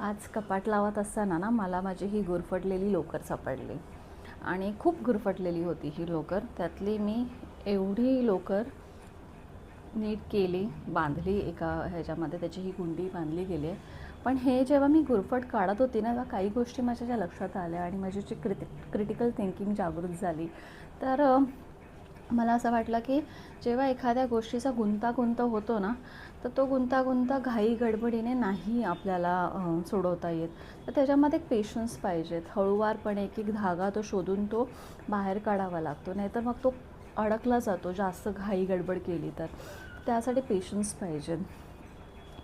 आज कपाट लावत असताना ना मला माझी ही गुरफटलेली लोकर सापडली आणि खूप गुरफटलेली होती ही लोकर. त्यातली मी एवढी लोकर नीट केली, बांधली एका ह्याच्यामध्ये, त्याची ही गुंडी बांधली गेली आहे. पण हे जेव्हा मी गुरफट काढत होती ना, तेव्हा काही गोष्टी माझ्या ज्या लक्षात आल्या आणि माझी जी क्रिटिकल थिंकिंग जागृत झाली. तर मला असं वाटलं की जेव्हा एखाद्या गोष्टीचा गुंतागुंत होतो ना, तर तो गुंतागुंत घाई गडबडीने नाही आपल्याला सोडवता येत. तर त्याच्यामध्ये एक पेशन्स पाहिजेत. हळूवारपणे एक एक धागा तो शोधून तो बाहेर काढावा लागतो, नाहीतर मग तो अडकला जातो जास्त घाई गडबड केली तर. त्यासाठी पेशन्स पाहिजेत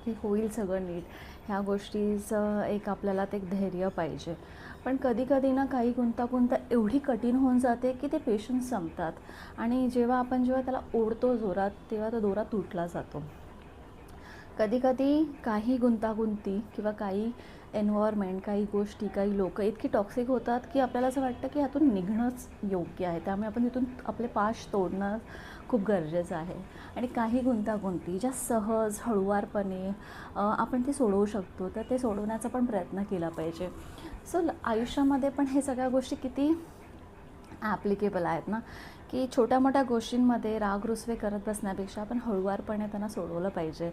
की होईल सगळं नीट. ह्या गोष्टीचं एक आपल्याला ते एक धैर्य पाहिजे. पण कधी कधी ना काही गुंतागुंत एवढी कठीण होऊन जाते की ते पेशन्स संपतात आणि जेव्हा त्याला ओढतो जोरात, तेव्हा तो दोरा तुटला जातो. कधी कधी काही गुंतागुंती किंवा काही एन्व्हायरमेंट, काही गोष्टी, काही लोक इतकी टॉक्सिक होतात की आपल्याला असं वाटतं की यातून निघणंच योग्य आहे. त्यामुळे आपण तिथून आपले पाश तोडणं खूप गरजेचं आहे. आणि काही गुंतागुंती ज्या सहज हळूवारपणे आपण ते सोडवू शकतो, तर ते सोडवण्याचा पण प्रयत्न केला पाहिजे. सो आयुष्यामध्ये पण हे सगळ्या गोष्टी किती ॲप्लिकेबल आहेत ना, की छोट्या मोठ्या गोष्टींमध्ये रागरुसवे करत बसण्यापेक्षा आपण हळूवारपणे त्यांना सोडवलं पाहिजे.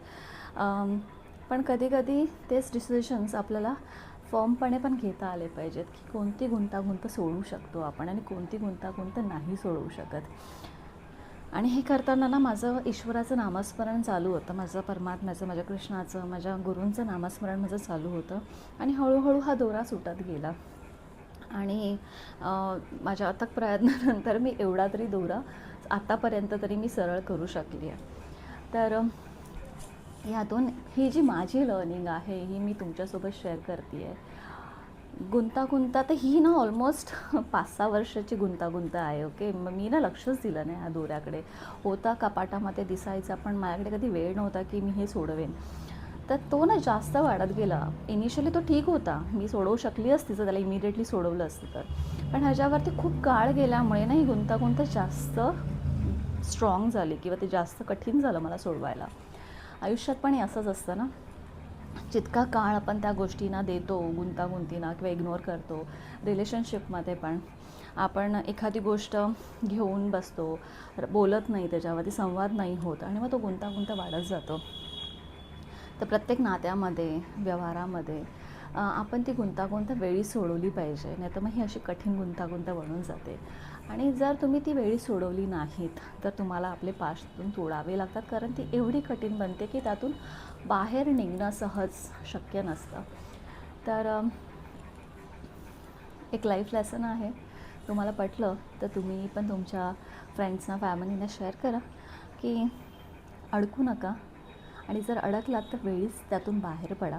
पण कधीकधी तेच डिसिजन्स आपल्याला फर्मपणे पण घेता आले पाहिजेत की कोणती गुंतागुंत सोडवू शकतो आपण आणि कोणती गुंतागुंत नाही सोडवू शकत. आणि हे करताना ना माझं ईश्वराचं नामस्मरण चालू होतं, माझं परमात्म्याचं, माझ्या कृष्णाचं, माझ्या गुरूंचं नामस्मरण माझं चालू होतं. आणि हळूहळू हा दोरा सुटत गेला आणि माझ्या अथक प्रयत्नानंतर मी एवढा तरी दोरा आतापर्यंत तरी मी सरळ करू शकली आहे. तर यातून ही जी माझी लर्निंग आहे ही मी तुमच्यासोबत शेअर करते आहे. गुंतागुंतात ही ना ऑलमोस्ट 5-6 वर्षाची गुंतागुंत आहे. ओके, मग मी ना लक्षच दिलं नाही ह्या दोऱ्याकडे. होता कपाटामध्ये, दिसायचा, पण माझ्याकडे कधी वेळ नव्हता की मी हे सोडवेन. तर तो ना जास्त वाढत गेला. इनिशियली तो ठीक होता, मी सोडवू शकली असती जर त्याला इमिडिएटली सोडवलं असतं तर. पण ह्याच्यावरती खूप काळ गेल्यामुळे ना ही गुंतागुंत जास्त स्ट्रॉंग झाली किंवा ते जास्त कठीण झालं मला सोडवायला. आयुष्यात पण हे असंच असतं ना, जितका काळ आपण त्या गोष्टींना देतो, गुंतागुंतींना, किंवा इग्नोर करतो. रिलेशनशिपमध्ये पण आपण एखादी गोष्ट घेऊन बसतो, बोलत नाही, त्याच्यावरती संवाद नाही होत आणि मग तो गुंतागुंत वाढत जातो. तर प्रत्येक नात्यामध्ये, व्यवहारामध्ये आपण ती गुंतागुंत वेळी सोडवली पाहिजे, नाही तर मग ही अशी कठीण गुंतागुंत बनून जाते. आणि जर तुम्ही ती वेळी सोडवली नाहीत तर तुम्हाला आपले पाशातून तोडावे लागतात, कारण ती एवढी कठीण बनते की त्यातून बाहेर निघणं सहज शक्य नसतं. तर एक लाईफ लेसन आहे. तुम्हाला पटलं तर तुम्ही पण तुमच्या फ्रेंड्सना, फॅमिलीना शेअर करा की अडकू नका, आणि जर अडकलात तर वेळीच त्यातून बाहेर पडा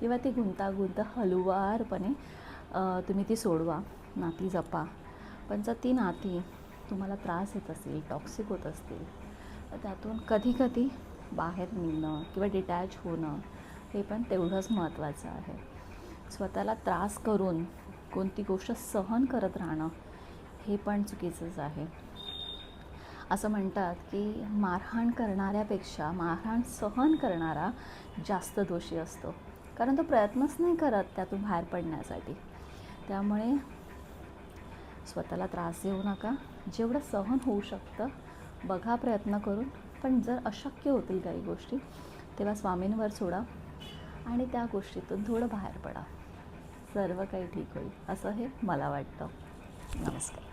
किंवा ती गुंतागुंत हळूवारपणे तुम्ही ती सोडवा, नाती जपा. पण जर ती नाती तुम्हाला त्रास देत असतील, टॉक्सिक होत असतील, तर त्यातून कधी कधी बाहेर निघणं किंवा डिटॅच होणं हे पण तेवढंच महत्त्वाचं आहे. स्वतःला त्रास करून कोणती गोष्ट सहन करत राहणं हे पण चुकीचंच आहे. असं म्हणतात की मारहाण करणाऱ्यापेक्षा मारहाण सहन करणारा जास्त दोषी असतो, कारण तो प्रयत्नच नाही करत त्यातून बाहेर पडण्यासाठी. त्यामुळे स्वतःला त्रास देऊ नका. जेवढं सहन होऊ शकतं बघा प्रयत्न करून, पण जर अशक्य होतील काही गोष्टी तेव्हा स्वामींवर सोडा आणि त्या गोष्टीतून थोडं बाहेर पडा. सर्व काही ठीक होईल असं हे मला वाटतं. नमस्कार.